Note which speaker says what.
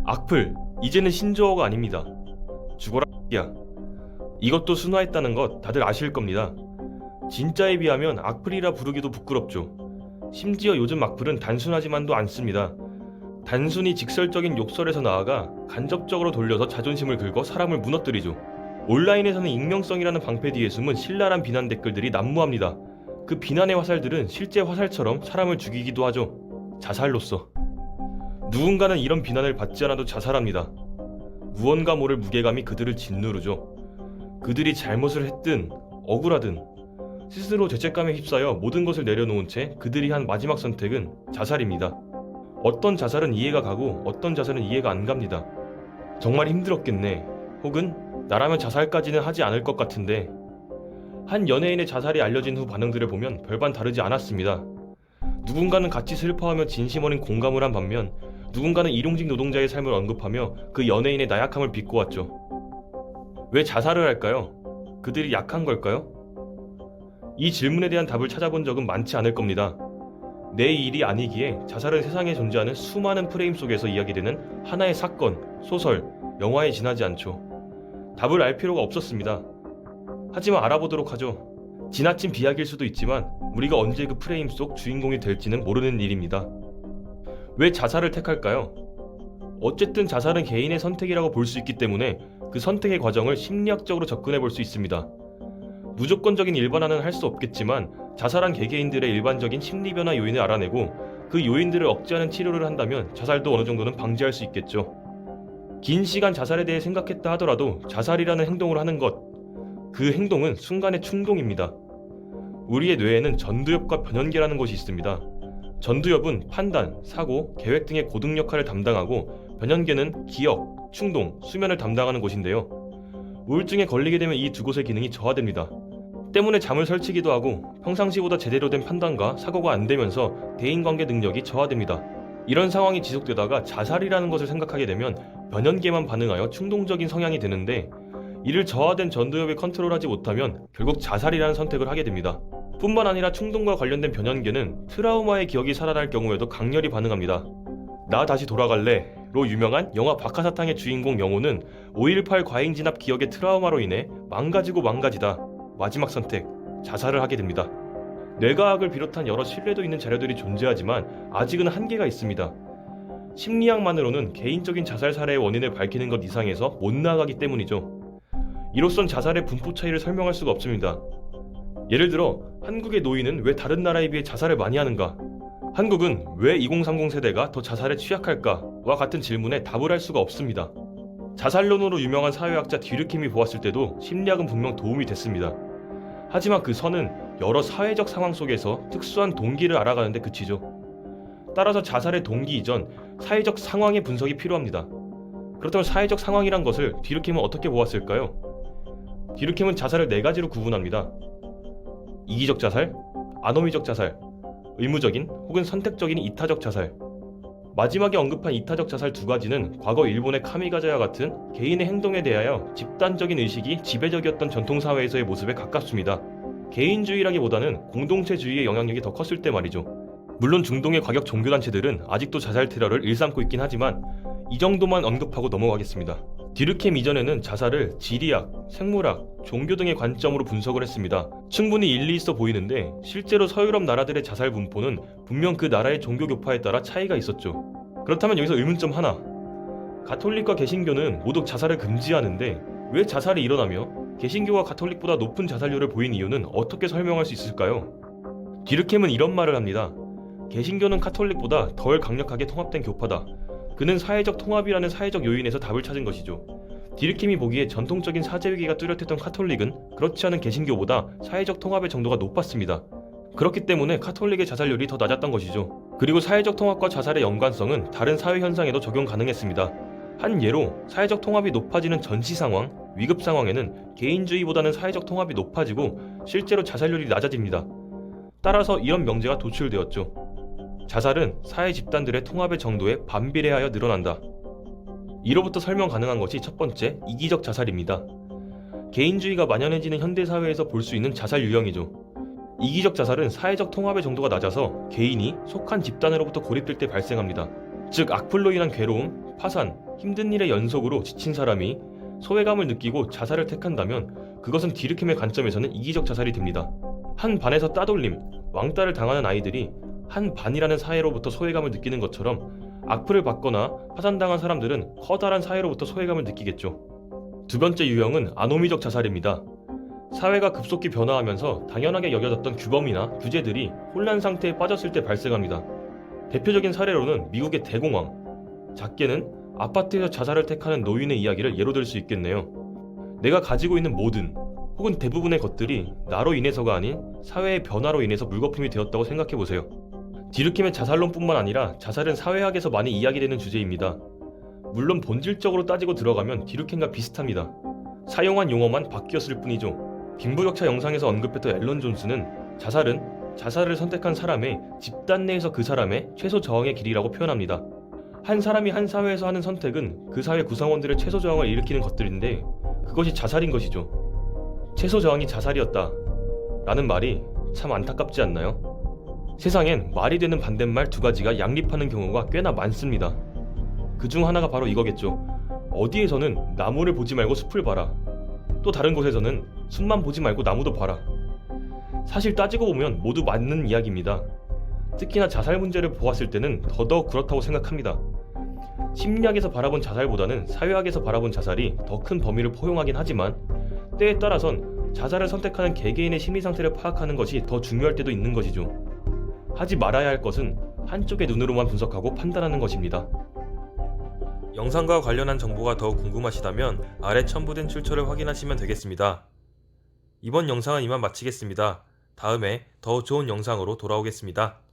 Speaker 1: 악플, 이제는 신조어가 아닙니다. 죽어라 야. 이것도 순화했다는 것 다들 아실 겁니다. 진짜에 비하면 악플이라 부르기도 부끄럽죠. 심지어 요즘 악플은 단순하지만도 않습니다. 단순히 직설적인 욕설에서 나아가 간접적으로 돌려서 자존심을 긁어 사람을 무너뜨리죠. 온라인에서는 익명성이라는 방패 뒤에 숨은 신랄한 비난 댓글들이 난무합니다. 그 비난의 화살들은 실제 화살처럼 사람을 죽이기도 하죠. 자살로써. 누군가는 이런 비난을 받지 않아도 자살합니다. 무언가 모를 무게감이 그들을 짓누르죠. 그들이 잘못을 했든 억울하든 스스로 죄책감에 휩싸여 모든 것을 내려놓은 채 그들이 한 마지막 선택은 자살입니다. 어떤 자살은 이해가 가고 어떤 자살은 이해가 안 갑니다. 정말 힘들었겠네. 혹은 나라면 자살까지는 하지 않을 것 같은데. 한 연예인의 자살이 알려진 후 반응들을 보면 별반 다르지 않았습니다. 누군가는 같이 슬퍼하며 진심 어린 공감을 한 반면 누군가는 일용직 노동자의 삶을 언급하며 그 연예인의 나약함을 비꼬았죠. 왜 자살을 할까요? 그들이 약한 걸까요? 이 질문에 대한 답을 찾아본 적은 많지 않을 겁니다. 내 일이 아니기에 자살은 세상에 존재하는 수많은 프레임 속에서 이야기되는 하나의 사건, 소설, 영화에 지나지 않죠. 답을 알 필요가 없었습니다. 하지만 알아보도록 하죠. 지나친 비약일 수도 있지만 우리가 언제 그 프레임 속 주인공이 될지는 모르는 일입니다. 왜 자살을 택할까요? 어쨌든 자살은 개인의 선택이라고 볼 수 있기 때문에 그 선택의 과정을 심리학적으로 접근해 볼 수 있습니다. 무조건적인 일반화는 할 수 없겠지만 자살한 개개인들의 일반적인 심리 변화 요인을 알아내고 그 요인들을 억제하는 치료를 한다면 자살도 어느 정도는 방지할 수 있겠죠. 긴 시간 자살에 대해 생각했다 하더라도 자살이라는 행동을 하는 것, 그 행동은 순간의 충동입니다. 우리의 뇌에는 전두엽과 변연계라는 것이 있습니다. 전두엽은 판단, 사고, 계획 등의 고등 역할을 담당하고 변연계는 기억, 충동, 수면을 담당하는 곳인데요. 우울증에 걸리게 되면 이 두 곳의 기능이 저하됩니다. 때문에 잠을 설치기도 하고 평상시보다 제대로 된 판단과 사고가 안 되면서 대인관계 능력이 저하됩니다. 이런 상황이 지속되다가 자살이라는 것을 생각하게 되면 변연계만 반응하여 충동적인 성향이 되는데 이를 저하된 전두엽이 컨트롤하지 못하면 결국 자살이라는 선택을 하게 됩니다. 뿐만 아니라 충동과 관련된 변연계는 트라우마의 기억이 살아날 경우에도 강렬히 반응합니다. 나 다시 돌아갈래 로 유명한 영화 박하사탕의 주인공 영호는 5.18 과잉 진압 기억의 트라우마로 인해 망가지고 망가지다 마지막 선택, 자살을 하게 됩니다. 뇌과학을 비롯한 여러 신뢰도 있는 자료들이 존재하지만 아직은 한계가 있습니다. 심리학만으로는 개인적인 자살 사례의 원인을 밝히는 것 이상에서 못 나아가기 때문이죠. 이로선 자살의 분포 차이를 설명할 수가 없습니다. 예를 들어 한국의 노인은 왜 다른 나라에 비해 자살을 많이 하는가? 한국은 왜 2030 세대가 더 자살에 취약할까?와 같은 질문에 답을 할 수가 없습니다. 자살론으로 유명한 사회학자 듀르킴이 보았을 때도 심리학은 분명 도움이 됐습니다. 하지만 그 선은 여러 사회적 상황 속에서 특수한 동기를 알아가는 데 그치죠. 따라서 자살의 동기 이전 사회적 상황의 분석이 필요합니다. 그렇다면 사회적 상황이란 것을 듀르킴은 어떻게 보았을까요? 듀르킴은 자살을 4가지로 구분합니다. 이기적 자살, 아노미적 자살, 의무적인 혹은 선택적인 이타적 자살. 마지막에 언급한 이타적 자살 2가지는 과거 일본의 카미가자와 같은 개인의 행동에 대하여 집단적인 의식이 지배적이었던 전통사회에서의 모습에 가깝습니다. 개인주의라기보다는 공동체주의의 영향력이 더 컸을 때 말이죠. 물론 중동의 과격 종교단체들은 아직도 자살 테러를 일삼고 있긴 하지만 이 정도만 언급하고 넘어가겠습니다. 듀르켐 이전에는 자살을 지리학, 생물학, 종교 등의 관점으로 분석을 했습니다. 충분히 일리 있어 보이는데 실제로 서유럽 나라들의 자살 분포는 분명 그 나라의 종교 교파에 따라 차이가 있었죠. 그렇다면 여기서 의문점 하나. 가톨릭과 개신교는 모두 자살을 금지하는데 왜 자살이 일어나며 개신교가 가톨릭보다 높은 자살률을 보인 이유는 어떻게 설명할 수 있을까요? 듀르켐은 이런 말을 합니다. 개신교는 가톨릭보다 덜 강력하게 통합된 교파다. 그는 사회적 통합이라는 사회적 요인에서 답을 찾은 것이죠. 듀르켐이 보기에 전통적인 사제위기가 뚜렷했던 카톨릭은 그렇지 않은 개신교보다 사회적 통합의 정도가 높았습니다. 그렇기 때문에 카톨릭의 자살률이 더 낮았던 것이죠. 그리고 사회적 통합과 자살의 연관성은 다른 사회 현상에도 적용 가능했습니다. 한 예로 사회적 통합이 높아지는 전시 상황, 위급 상황에는 개인주의보다는 사회적 통합이 높아지고 실제로 자살률이 낮아집니다. 따라서 이런 명제가 도출되었죠. 자살은 사회 집단들의 통합의 정도에 반비례하여 늘어난다. 이로부터 설명 가능한 것이 첫 번째, 이기적 자살입니다. 개인주의가 만연해지는 현대사회에서 볼 수 있는 자살 유형이죠. 이기적 자살은 사회적 통합의 정도가 낮아서 개인이 속한 집단으로부터 고립될 때 발생합니다. 즉 악플로 인한 괴로움, 파산, 힘든 일의 연속으로 지친 사람이 소외감을 느끼고 자살을 택한다면 그것은 디르켐의 관점에서는 이기적 자살이 됩니다. 한 반에서 따돌림, 왕따를 당하는 아이들이 한 반이라는 사회로부터 소외감을 느끼는 것처럼 악플을 받거나 파산당한 사람들은 커다란 사회로부터 소외감을 느끼겠죠. 두 번째 유형은 아노미적 자살입니다. 사회가 급속히 변화하면서 당연하게 여겨졌던 규범이나 규제들이 혼란 상태에 빠졌을 때 발생합니다. 대표적인 사례로는 미국의 대공황, 작게는 아파트에서 자살을 택하는 노인의 이야기를 예로 들 수 있겠네요. 내가 가지고 있는 모든 혹은 대부분의 것들이 나로 인해서가 아닌 사회의 변화로 인해서 물거품이 되었다고 생각해보세요. 디르켐의 자살론뿐만 아니라 자살은 사회학에서 많이 이야기되는 주제입니다. 물론 본질적으로 따지고 들어가면 디르켐과 비슷합니다. 사용한 용어만 바뀌었을 뿐이죠. 빈부격차 영상에서 언급했던 앨런 존스는 자살을 선택한 사람의 집단 내에서 그 사람의 최소 저항의 길이라고 표현합니다. 한 사람이 한 사회에서 하는 선택은 그 사회 구성원들의 최소 저항을 일으키는 것들인데 그것이 자살인 것이죠. 최소 저항이 자살이었다 라는 말이 참 안타깝지 않나요? 세상엔 말이 되는 반대말 두 가지가 양립하는 경우가 꽤나 많습니다. 그중 하나가 바로 이거겠죠. 어디에서는 나무를 보지 말고 숲을 봐라. 또 다른 곳에서는 숲만 보지 말고 나무도 봐라. 사실 따지고 보면 모두 맞는 이야기입니다. 특히나 자살 문제를 보았을 때는 더더욱 그렇다고 생각합니다. 심리학에서 바라본 자살보다는 사회학에서 바라본 자살이 더 큰 범위를 포용하긴 하지만 때에 따라선 자살을 선택하는 개개인의 심리 상태를 파악하는 것이 더 중요할 때도 있는 것이죠. 하지 말아야 할 것은 한쪽의 눈으로만 분석하고 판단하는 것입니다. 영상과 관련한 정보가 더 궁금하시다면 아래 첨부된 출처를 확인하시면 되겠습니다. 이번 영상은 이만 마치겠습니다. 다음에 더 좋은 영상으로 돌아오겠습니다.